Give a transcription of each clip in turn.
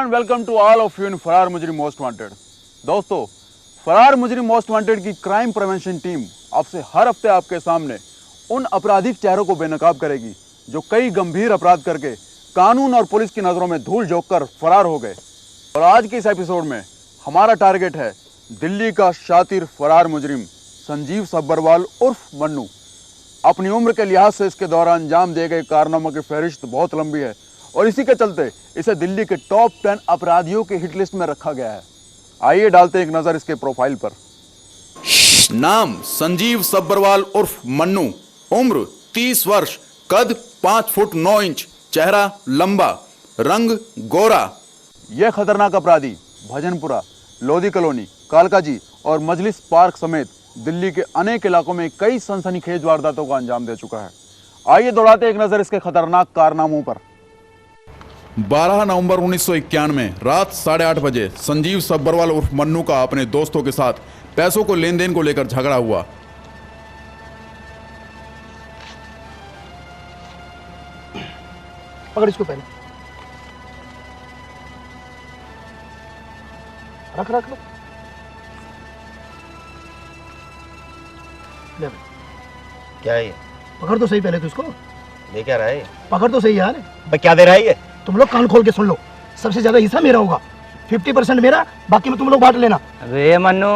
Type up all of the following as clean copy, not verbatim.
And welcome to all of you in Farar Mujrim most wanted. दोस्तों, Farar Mujrim most wanted की crime prevention team आपसे हर हफ्ते आपके सामने उन आपराधिक चेहरों को बेनकाब करेगी जो कई गंभीर अपराध करके कानून और पुलिस की नजरों में धूल झोंककर फरार हो गए। और आज के इस एपिसोड में हमारा टारगेट है दिल्ली का शातिर फरार मुजरिम संजीव सब्बरवाल उर्फ मन्नू। अपनी उम्र के लिहाज से इसके दौरान अंजाम दिए गए कारनामों की फहरिस्त बहुत लंबी है और इसी के चलते इसे दिल्ली के टॉप 10 अपराधियों की हिट लिस्ट में रखा गया है। आइए डालते एक नजर इसके प्रोफाइल पर। नाम संजीव सब्बरवाल उर्फ मन्नू, उम्र 30 वर्ष, कद 5 फुट 9 इंच, चेहरा लंबा, रंग गोरा। यह खतरनाक अपराधी भजनपुरा, लोधी कॉलोनी, कालकाजी और मजलिस पार्क समेत दिल्ली के अनेक इलाकों में कई सनसनीखेज वारदातों का अंजाम दे चुका है। आइए दौड़ाते एक नजर इसके खतरनाक कारनामों पर। 12 नवंबर 1991 रात 8:30 बजे संजीव सब्बरवाल उर्फ मन्नू का अपने दोस्तों के साथ पैसों को लेन देन को लेकर झगड़ा हुआ। पकड़ इसको पहले, रख रख लो। क्या है ये? पकड़ तो सही पहले तो इसको। दे क्या रहा है? पकड़ तो सही यार। भाई क्या दे रहा है ये? तुम लोग कान खोल के सुन लो, सबसे ज्यादा हिस्सा मेरा होगा। 50% मेरा, बाकी में तुम लोग बांट लेना। अरे मन्नू,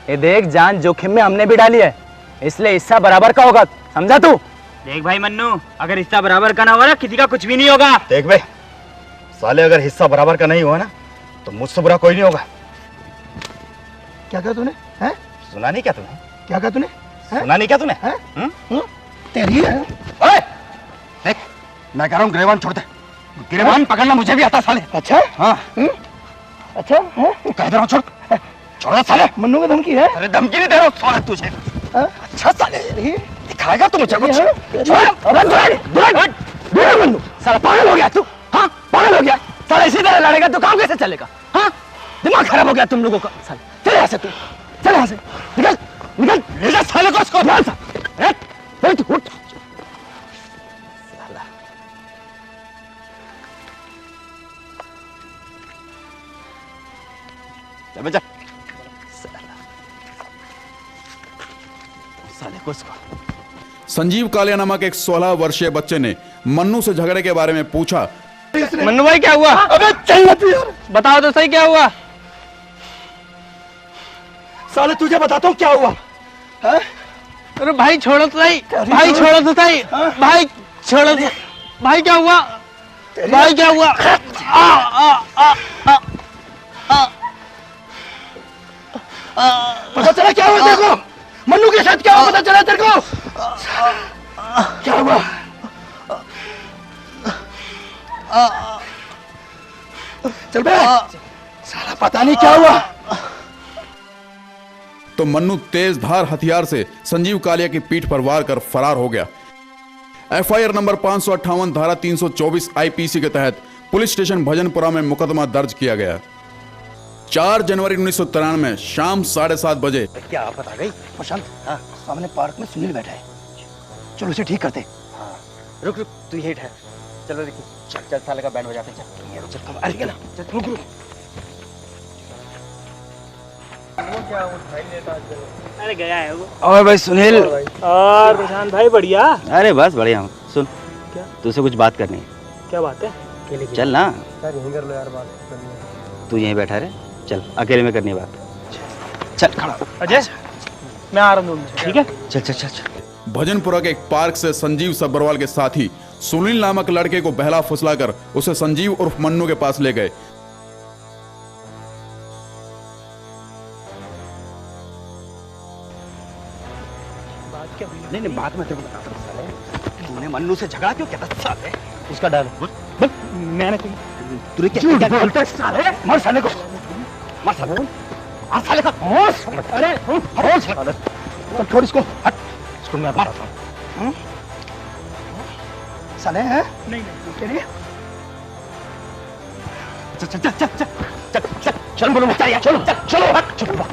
ये देख जान जोखिम में हमने भी डाली है, इसलिए हिस्सा बराबर का होगा, समझा तू? देख भाई मन्नू, अगर हिस्सा बराबर का ना हुआ ना किसी का कुछ भी नहीं होगा। देख बे साले, अगर हिस्सा बराबर का नहीं हुआ ना तो मुझसे बुरा कोई नहीं होगा। क्या कहा तूने? हैं? सुना नहीं क्या तूने? क्या कहा तूने? सुना नहीं क्या तूने? तेरी है। ओए देख, मैं कह रहा हूँ गिरबान छोड़ दे। गिरबान पकड़ना मुझे भी आता साले। अच्छा हाँ अच्छा है? कह दे रहा हूँ छोड़, छोड़ साले। मन्नू की धमकी है? अरे धमकी नहीं दे रहा हूँ साले तुझे। अच्छा साले दिखाएगा तू मुझे कुछ? मन्नू साला पागल हो गया तू? हाँ पागल हो गया साला, इसी तरह लड़ेगा तो काम कैसे चलेगा? हाँ दिमाग खराब हो गया तुम लोगों का। साला चले यहाँ से, तू चले यहाँ से, निकल निकल, ले जा साले को इसको। उठ जा साले को इसको। संजीव कालिया नामक एक 16 वर्षीय बच्चे ने मन्नू से झगड़े के बारे में पूछा। मन्नू भाई क्या हुआ? अबे चल ना तू यार, बताओ तो सही क्या हुआ? साले तुझे बताता हूँ क्या हुआ। है? अरे भाई छोड़ो तो सही, भाई छोड़ो तो सही, भाई छोड़ो तो, भाई क्या हुआ? भाई क्या हुआ? पता चला क्या हुआ तेरे को? मन्नू के साथ क्या हुआ पता चला तेरे को? क्या हुआ? चल बे, साला पता नहीं क्या हुआ। तो मन्नू तेज धार हथियार से संजीव कालिया की पीठ पर वार कर फरार हो गया। एफआईआर नंबर 558 धारा 324 आईपीसी के तहत पुलिस स्टेशन भजनपुरा में मुकदमा दर्ज किया गया। 4 जनवरी 1993 में शाम 7:30 बजे क्या आफत आ गई? प्रशांत, सामने पार्क में सुनील बैठा है, चलो उसे ठीक करते। हाँ रुक रुक, तू यही ठहर। चलो देखिए, चल चल साले का बैंड बजाते हैं। चल चल अरे क्या ना, चल रुक रुक। अरे गया है वो। और भाई सुनील। और प्रशांत भाई बढ़िया? अरे बस बढ़िया हूँ। सुन, क्या? तुझसे कुछ बात करनी है। क्या बात है? चल ना। यार यहीं कर लो यार, बात करनी है। तू यहीं बैठा रहे, चल अकेले में करनी है बात। चल खड़ा। अजय मैं आ रहा हूँ, ठीक है? चल चल चल चल। भजनपुरा के एक पार्क से संजीव सब्बरवाल के साथी सुनील नामक लड़के को बहला फुसलाकर उसे संजीव उर्फ मन्नू के पास ले गए। नहीं नहीं, बात मैं तेरे को बताता हूँ साले। तूने मन्नू से झगड़ा क्यों किया था साले? उसका डर मैंने तूने क्या बोलता है साले? मार साले को, मार साले को, मार साले का। अरे चल छोड़ इसको, हट इसको, मैं मारता हूँ। साले हैं? नहीं तेरी चल चल चल चल चल चल चल बोलो मत यार, चलो चलो हट चलो।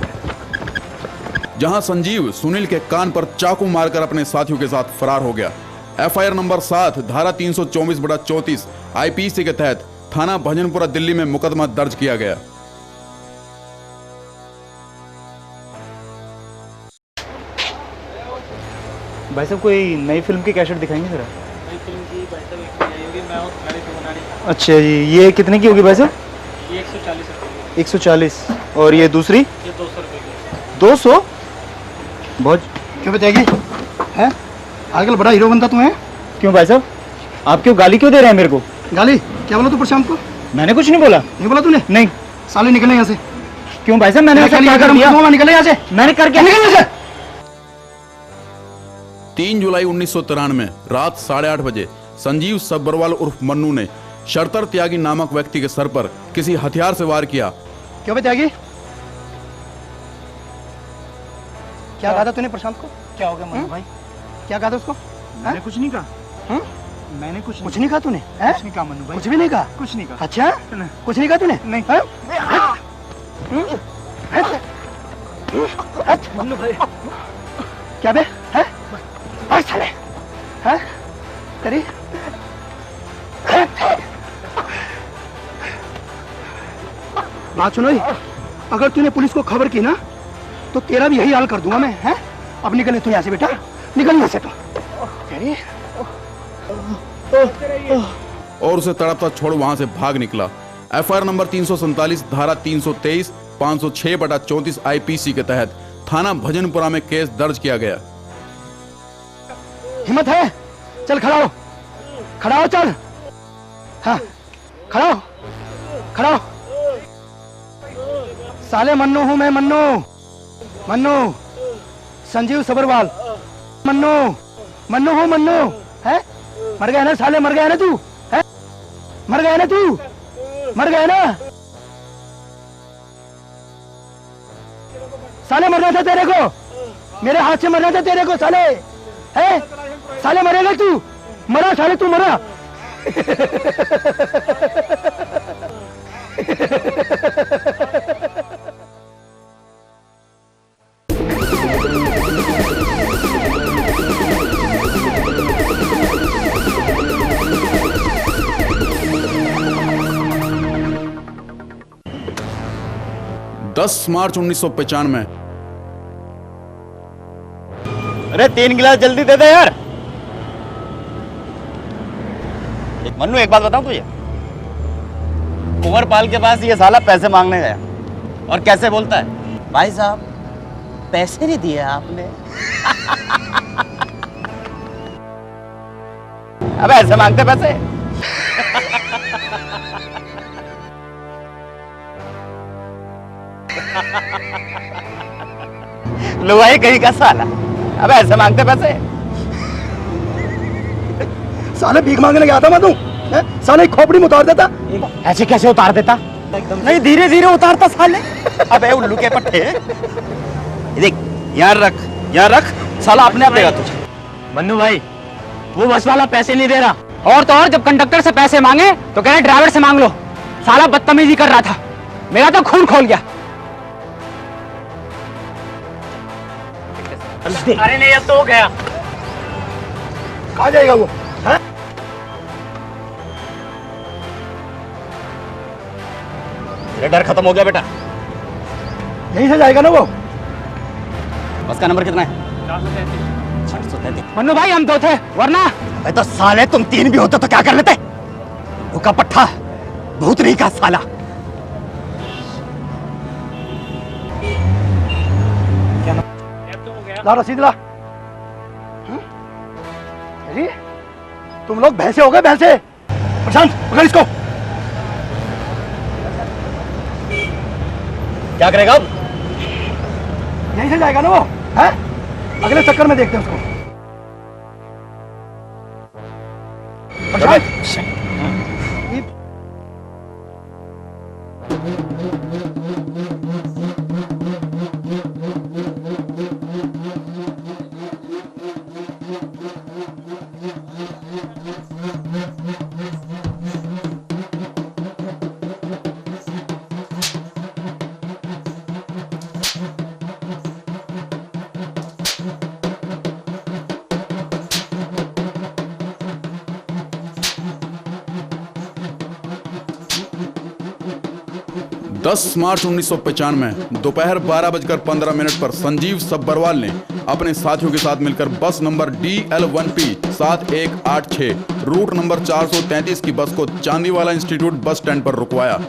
जहां संजीव सुनील के कान पर चाकू मारकर अपने साथियों के साथ फरार हो गया। एफआईआर नंबर 7 धारा 324/34 आईपीसी के तहत थाना भजनपुरा दिल्ली में मुकदमा दर्ज किया गया। भाई साहब कोई नई फिल्म की कैसेट दिखाएंगे जरा? नई फिल्म की भाई साहब एक आई होगी, मैं हूँ तुम्हारी तुम्हारी। अच्छा जी, ये कितने की होगी भाई साहब? ये 140 रुपये की। 140। और ये दूसरी? ये 200 रुपये की। 200? बहुत। क्यों बताएगी? हैं? आजकल बड़ा हीरो बनता तुम्हें? क्यों भाई साहब, आप क्यों गाली क्यों दे रहे हैं मेरे को? गाली क्या बोला तू प्रशांत को? मैंने कुछ नहीं बोला। नहीं बोला तूने? नहीं। साले निकले यहाँ से। क्यों भाई साहब, मैंने ऐसा क्या कर दिया? निकले यहाँ से। मैंने कर क्या? निकल यहाँ से। 3 जुलाई 1993 रात 8:30 बजे संजीव सब्बरवाल उर्फ मन्नू ने शर्तर त्यागी नामक व्यक्ति के सर पर किसी हथियार से वार किया। क्यों बताएगी? क्या कहा था तूने प्रशांत को? क्या हो गया मन्नू भाई? क्या कहा था उसको? मैंने कुछ नहीं कहा। हम्म? मैंने कुछ कुछ नहीं कहा तूने? हैं? कुछ नहीं कहा मन्नू भाई। कुछ भी नहीं कहा? कुछ नहीं कहा। अच्छा, कुछ नहीं कहा तूने? नहीं। हैं? मन्नू भाई क्या बे? हैं? भाग साले। हैं? तेरी बात सुनो, अगर तूने पुलिस को खबर की ना तो तेरा भी यही हाल कर दूंगा मैं। हैं? अब निकल तू यहाँ से बेटा, निकल यहाँ से तू। तेरी और उसे तड़पता छोड़ वहां से भाग निकला। एफआईआर नंबर 347 धारा 323 506/34 आईपीसी के तहत थाना भजनपुरा में केस दर्ज किया गया। हिम्मत है? चल खड़ा हो, खड़ा हो, चल। हाँ, खड़ा हो, खड़ा हो। साले मन्नू हूं मैं, मन्नू, मन्नू, संजीव सबरवाल, मन्नू, मन्नू हूं, मन्नू। है? मर गया ना साले, मर गया ना तू? है? मर गया ना तू? मर गया ना? साले मरना था तेरे को, मेरे हाथ से मरना था तेरे को साले। है? साले मरेगा तू, मरा साले, तू मरा। मार्च 1995। अरे 3 गिलास जल्दी दे दे यार। एक मन्नू, एक बात बताऊं तुझे, कुंवरपाल के पास ये साला पैसे मांगने गया और कैसे बोलता है, भाई साहब पैसे नहीं दिए आपने। अबे ऐसे मांगते पैसे? लुगाई कहीं का साला, अबे ऐसे मांगते पैसे? साले भीख मांगने गया था मैं, तू साले खोपड़ी में उतार देता। ऐसे कैसे उतार देता? नहीं, धीरे धीरे उतारता साले। अबे उल्लू के पट्टे, देख यार, रख यार, रख साला, अपने आप देगा तुझे। मन्नू भाई, वो बस वाला पैसे नहीं दे रहा। और तो और जब कंडक्टर से पैसे मांगे तो कह रहे ड्राइवर से मांग लो। साला बदतमीजी कर रहा था, मेरा तो खून खोल गया। अरे नहीं, अब तो हो गया। कहाँ जाएगा वो? है? तेरा डर खत्म हो गया बेटा। यहीं से जाएगा ना वो? बस का नंबर कितना है? 433। मन्नू भाई, हम 2 थे, वरना अबे तो साले तुम 3 भी होते तो क्या कर लेते? भूखा पट्टा, भूत नहीं का साला। ला रसीद ला। अरे तुम लोग भैंसे हो गए, भैंसे। प्रशांत पकड़ इसको। क्या करेगा अब? यहीं से जाएगा ना वो? है? अगले चक्कर में देखते हैं उसको। प्रशांत, 10 मार्च 1995 दोपहर 12:15 पर संजीव सब्बरवाल ने अपने साथियों के साथ मिलकर बस नंबर DL1P 7186 रूट नंबर 433 की बस को चांदीवाला इंस्टीट्यूट बस स्टैंड पर रुकवाया।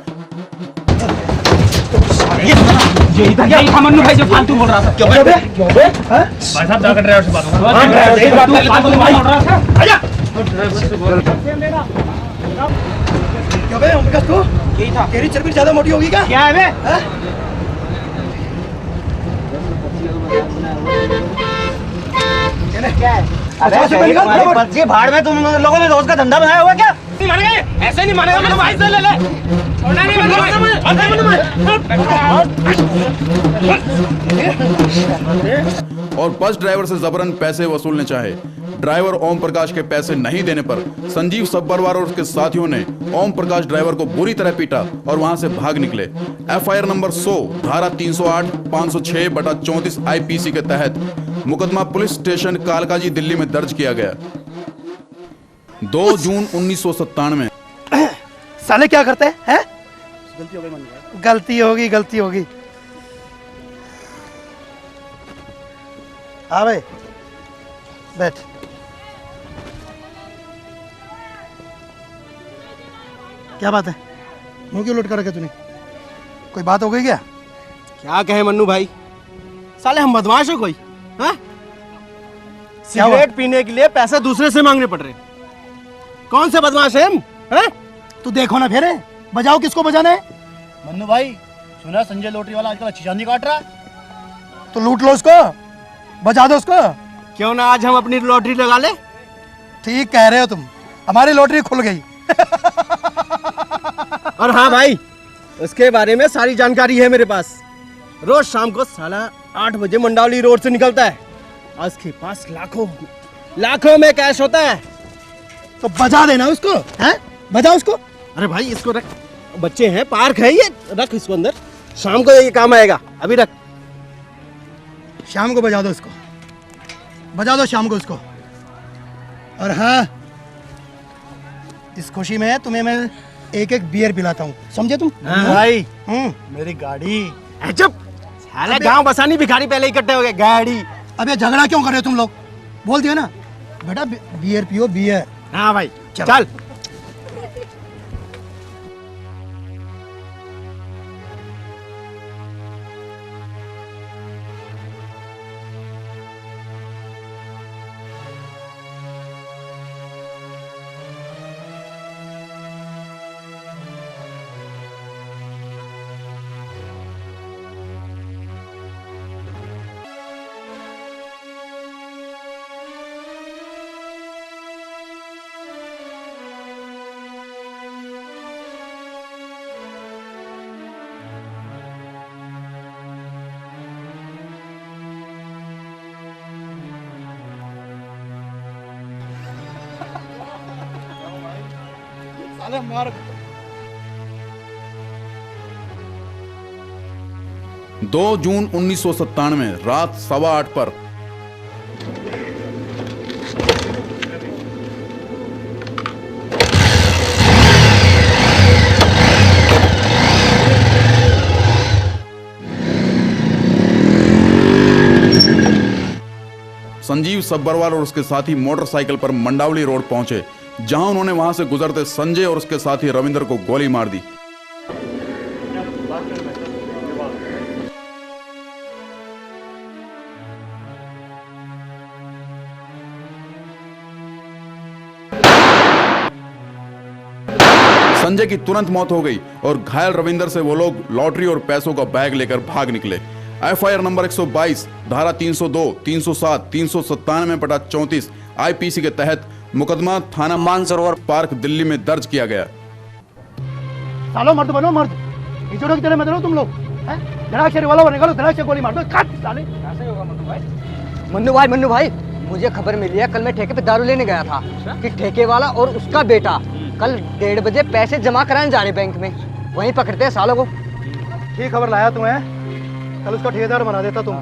यही था मन्नू भाई जो फालतू बोल रहा था। क्यों बे? भाई साहब जाकर ड्राइवर से बात क्यों बे ओम प्रकाश, तू यही था? तेरी चर्बी ज्यादा मोटी होगी क्या? क्या है बे? क्या है? पर्ची भाड़ में तुम लोगों ने रोज का धंधा बनाया हुआ क्या? नहीं मानेंगे, ऐसे नहीं मानेगा मन्नू भाई से ले ले। और बस ड्राइवर से जबरन पैसे वसूलने चाहे। ड्राइवर ओम प्रकाश के पैसे नहीं देने पर संजीव सब्बरवाल और उसके साथियों ने ओम प्रकाश ड्राइवर को बुरी तरह पीटा और वहां से भाग निकले। FIR नंबर 100 धारा 308 506/34 IPC के तहत मुकदमा पुलिस स्टेशन कालकाजी दिल्ली में दर्ज किया गया। 2 जून 1997 साले क्या करते हैं? गलती हो गई, गलती होगी। हाँ भाई बैठ। क्या बात है? मुंह क्यों लुट कर रखे तूने? कोई बात हो गई क्या? क्या कहे मन्नू भाई, साले हम बदमाश हो कोई? हाँ? क्या हुआ? सिगरेट पीने के लिए पैसे दूसरे से मांगने पड़ रहे। कौन से बदमाश है हम? हाँ? तू देखो ना फेरे, बजाओ किसको बजाना है? मन्नू भाई, सुना संजय लॉटरी वाला आजकल अच्छी चांदी काट रहा है। तो लूट लो उसको, बजा दो उसको। क्यों ना आज हम अपनी लॉटरी लगा ले? ठीक कह रहे हो तुम, हमारी लॉटरी खुल गई। और हाँ भाई, उसके बारे में सारी जानकारी है मेरे पास। रोज शाम को साला 8 बजे मंडावली रोड से निकलता है। उसके पास लाखों में कैश होता है। तो बजा देना उसको, हैं? बजा उसको। अरे भाई इसको रख, बच्चे हैं, पार्क है ये, रख इसको अंदर, शाम को ये काम आएगा। अभी रख। शाम को बजा दो उसको, बजा दो शाम को उसको। और हाँ, इस खुशी में तुम्हें मैं एक एक बियर पिलाता हूँ, समझे तुम? भाई मेरी गाड़ी। चुप साला, गांव बसानी भिखारी पहले इकट्ठे हो गए। गाड़ी। अब ये झगड़ा क्यों कर रहे हो तुम लोग? बोल दिया ना बेटा, बियर पियो बियर। हाँ भाई चल। चल। साले मार। 2 जून 1997 रात 8:15 पर संजीव सब्बरवाल और उसके साथी मोटरसाइकिल पर मंडावली रोड पहुंचे, जहां उन्होंने वहां से गुजरते संजय और उसके साथी रविंद्र को गोली मार दी। संजय की तुरंत मौत हो गई और घायल रविंद्र से वो लोग लॉटरी और पैसों का बैग लेकर भाग निकले। FIR नंबर 122 धारा 302 307 397/34 IPC के तहत मुकदमा थाना मानसरोवर पार्क दिल्ली में दर्ज किया गया। सालो मर्द बनो मर्द, इचोड़ों की तरह मत रहो तुम लोग। धड़ाक से वाला निकालो, धड़ाक से गोली मार दो, काट साले। कैसे होगा मन्नू भाई? मन्नू भाई मुझे खबर मिली है, कल मैं ठेके पे दारू लेने गया था कि ठेके वाला और उसका बेटा कल 1:30 बजे पैसे जमा कराने जा रहे बैंक में। वहीं पकड़ते हैं सालों को। ठीक खबर लाया तुम्हें, कल उसका ठेकेदार बना देता तुम।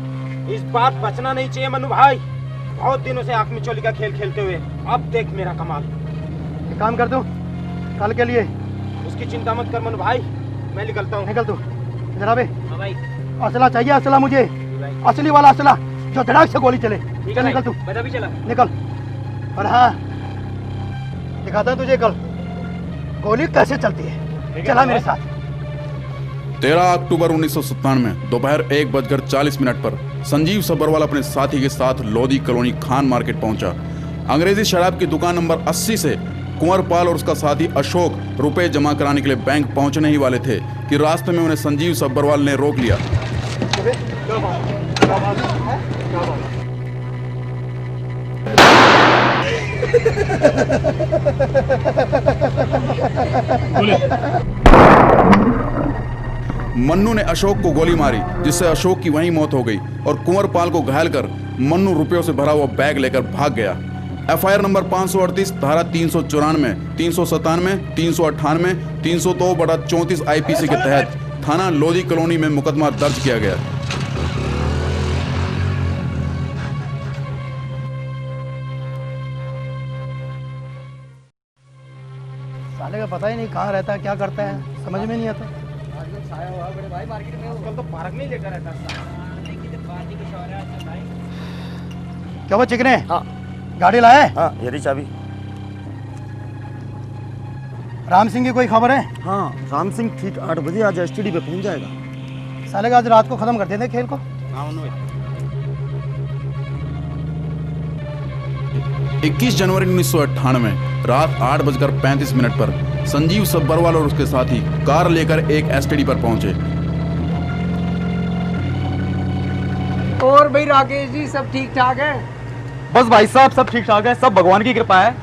इस बात बचना नहीं चाहिए मन्नू भाई, बहुत दिनों से आंख में चोली का खेल खेलते हुए। अब देख मेरा कमाल। एक काम कर दो, कल के लिए उसकी चिंता मत कर मन्नू भाई, मैं निकलता हूँ। निकल तू। जनाबे हाँ भाई असला चाहिए, असला मुझे, असली वाला असला जो धड़ाक से गोली चले। ठीक चल है निकल तू, भाई, पता भी चला। निकल। और हाँ, दिखाता हूँ तुझे कल गोली कैसे चलती है। चला मेरे साथ। 13 अक्टूबर 1997 दोपहर 1:40 पर संजीव सब्बरवाल अपने साथी के साथ लोधी कॉलोनी खान मार्केट पहुंचा। अंग्रेजी शराब की दुकान नंबर 80 से कुंवर पाल और उसका साथी अशोक रुपए जमा कराने के लिए बैंक पहुंचने ही वाले थे कि रास्ते में उन्हें संजीव सब्बरवाल ने रोक लिया। मन्नू ने अशोक को गोली मारी, जिससे अशोक की वहीं मौत हो गई और कुंवर पाल को घायल कर मन्नू रुपयों से भरा हुआ बैग लेकर भाग गया। एफआईआर नंबर 538 धारा 394, 397, 398, 302/34 आईपीसी के तहत थाना लोधी कॉलोनी में मुकदमा दर्ज किया गया। साले का पता ही नहीं कहाँ रहता है, क्या करता है, समझ में नहीं आता। क्या वो चिकने? हाँ गाड़ी लाए? हाँ, ये रही चाबी। राम सिंह की कोई खबर है? हाँ, राम सिंह ठीक 8 बजे आज एसटीडी पे पहुंच जाएगा। साले का आज रात को खत्म कर देते खेल को। 21 जनवरी 1998 रात 8:35 पर संजीव सब्बरवाल और उसके साथी कार लेकर एक एसटीडी पर पहुंचे। और भाई राकेश जी सब ठीक ठाक है? बस भाई साहब सब ठीक ठाक है, सब भगवान की कृपा है।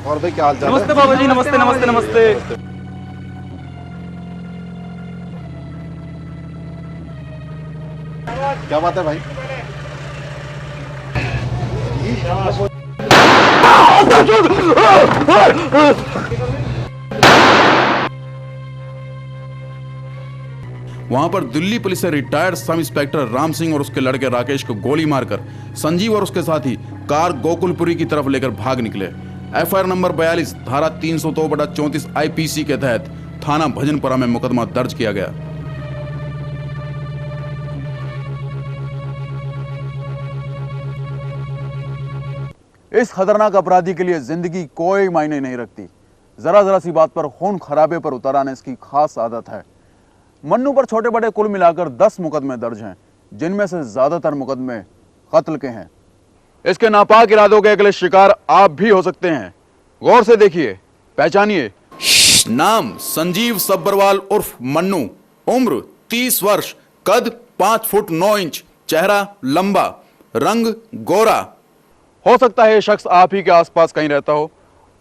और भाई क्या हाल चाल है? नमस्ते बाबा जी, नमस्ते नमस्ते नमस्ते। क्या बात है भाई? वहां पर दिल्ली पुलिस से retired sub inspector Ram Singh और उसके लड़के राकेश को गोली मारकर संजीव और उसके साथी कार गोकुलपुरी की तरफ लेकर भाग निकले। एफआईआर नंबर 42 धारा 302/34 आईपीसी के तहत थाना भजनपुरा में मुकदमा दर्ज किया गया। इस खतरनाक अपराधी के लिए जिंदगी कोई मायने नहीं रखती। जरा जरा सी बात पर खून खराबे पर उतर आने इसकी खास आदत है। मन्नू पर छोटे बड़े कुल मिलाकर 10 मुकदमे दर्ज हैं, जिनमें से ज्यादातर मुकदमे कत्ल के हैं। इसके नापाक इरादों के अगले शिकार आप भी हो सकते हैं। गौर से देखिए, पहचानिए। नाम संजीव सब्बरवाल उर्फ मन्नू, उम्र 30 वर्ष, कद 5 फुट 9 इंच, चेहरा लंबा, रंग गोरा। हो सकता है ये शख्स आप ही के आसपास कहीं रहता हो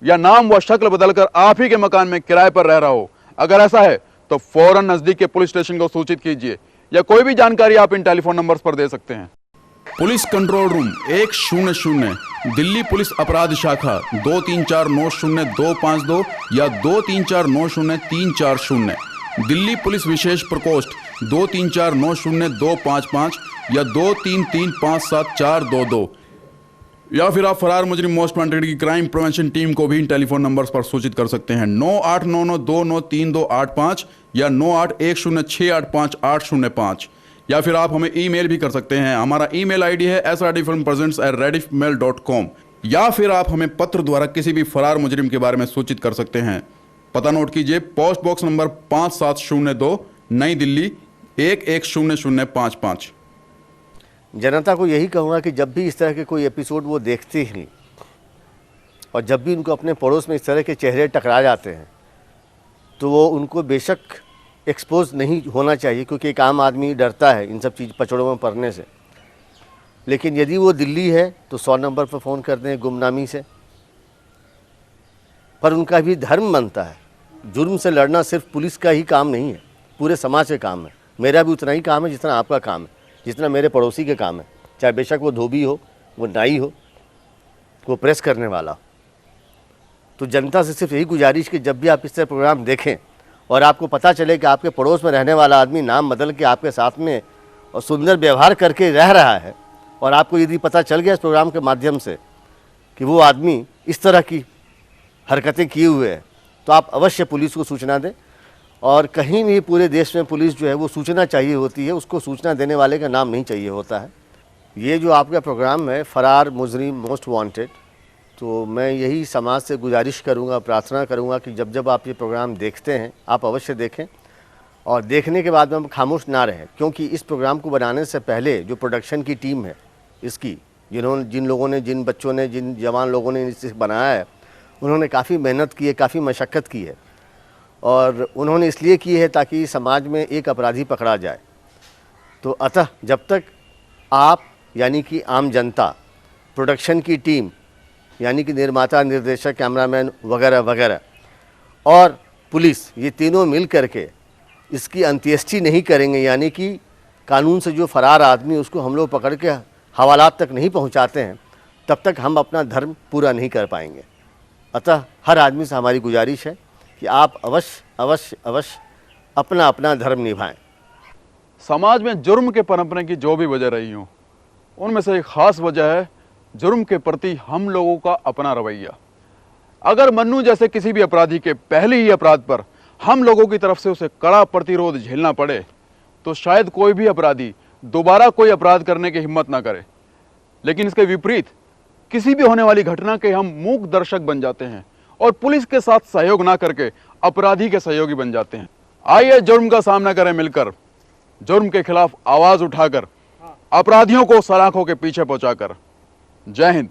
या नाम व शक्ल बदलकर आप ही के मकान में किराए पर रह रहा हो। अगर ऐसा है तो फौरन नजदीक के पुलिस स्टेशन को सूचित कीजिए या कोई भी जानकारी आप इन टेलीफोन नंबर्स पर दे सकते हैं। Police control room 100, Delhi police अपराध शाखा 23490-252 या 23490-340, दिल्ली पुलिस विशेष प्रकोष्ठ 23490-255 या 23357-422, या फिर आप फरार मुजरिम मोस्ट वांटेड की क्राइम प्रिवेंशन टीम को भी इन टेलीफोन नंबर्स पर सूचित कर सकते हैं। 9899293285 या 9810685805, या फिर आप हमें ईमेल भी कर सकते हैं। हमारा ईमेल आईडी है srdfilmpresents@rediffmail.com, या फिर आप हमें पत्र द्वारा किसी भी फरार मुजरिम के बारे में सूचित कर सकते हैं। पता नोट कीजिए, पोस्ट बॉक्स नंबर 5702, नई दिल्ली 110055। जनता को यही कहूँगा कि जब भी इस तरह के कोई एपिसोड वो देखते हैं और जब भी उनको अपने पड़ोस में इस तरह के चेहरे टकरा जाते हैं तो वो उनको बेशक एक्सपोज नहीं होना चाहिए, क्योंकि एक आम आदमी डरता है इन सब चीज़ पचड़ों में पड़ने से। लेकिन यदि वो दिल्ली है तो 100 नंबर पर फ़ोन कर दें गुमनामी से। पर उनका भी धर्म बनता है। जुर्म से लड़ना सिर्फ पुलिस का ही काम नहीं है, पूरे समाज का काम है। मेरा भी उतना ही काम है जितना आपका काम है, जितना मेरे पड़ोसी के काम है, चाहे बेशक वो धोबी हो, वो नाई हो, वो प्रेस करने वाला हो। तो जनता से सिर्फ यही गुजारिश कि जब भी आप इस तरह प्रोग्राम देखें और आपको पता चले कि आपके पड़ोस में रहने वाला आदमी नाम बदल के आपके साथ में और सुंदर व्यवहार करके रह रहा है, और आपको यदि पता चल गया इस प्रोग्राम के माध्यम से कि वो आदमी इस तरह की हरकतें किए हुए हैं, तो आप अवश्य पुलिस को सूचना दें और कहीं भी पूरे देश में पुलिस जो है वो सूचना चाहिए होती है, उसको सूचना देने वाले का नाम नहीं चाहिए होता है। ये जो आपका प्रोग्राम है फरार मुजरिम मोस्ट वांटेड, तो मैं यही समाज से गुजारिश करूँगा, प्रार्थना करूँगा कि जब जब आप ये प्रोग्राम देखते हैं आप अवश्य देखें और देखने के बाद में हम खामोश ना रहें, क्योंकि इस प्रोग्राम को बनाने से पहले जो प्रोडक्शन की टीम है इसकी, जिन लोगों ने, जिन बच्चों ने, जिन जवान लोगों ने इसे बनाया है, उन्होंने काफ़ी मेहनत की है, काफ़ी मशक्क़त की है और उन्होंने इसलिए की है ताकि समाज में एक अपराधी पकड़ा जाए। तो अतः जब तक आप यानी कि आम जनता, प्रोडक्शन की टीम यानी कि निर्माता, निर्देशक, कैमरामैन वगैरह वगैरह और पुलिस, ये तीनों मिल करके इसकी अंत्येष्टि नहीं करेंगे, यानी कि कानून से जो फरार आदमी उसको हम लोग पकड़ के हवालात तक नहीं पहुंचाते हैं, तब तक हम अपना धर्म पूरा नहीं कर पाएंगे। अतः हर आदमी से हमारी गुजारिश है कि आप अवश्य अवश्य अवश्य अपना अपना धर्म निभाएं। समाज में जुर्म के पनपने की जो भी वजह रही हो, उनमें से एक ख़ास वजह है जुर्म के प्रति हम लोगों का अपना रवैया। अगर मन्नू जैसे किसी भी अपराधी के पहले ही अपराध पर हम लोगों की तरफ से उसे कड़ा प्रतिरोध झेलना पड़े, तो शायद कोई भी अपराधी दोबारा कोई अपराध करने की हिम्मत ना करे। लेकिन इसके विपरीत किसी भी होने वाली घटना के हम मूक दर्शक बन जाते हैं और पुलिस के साथ सहयोग ना करके अपराधी के सहयोगी बन जाते हैं। आइए जुर्म का सामना करें मिलकर, जुर्म के खिलाफ आवाज उठाकर, अपराधियों को सलाखों के पीछे पहुंचाकर। जय हिंद।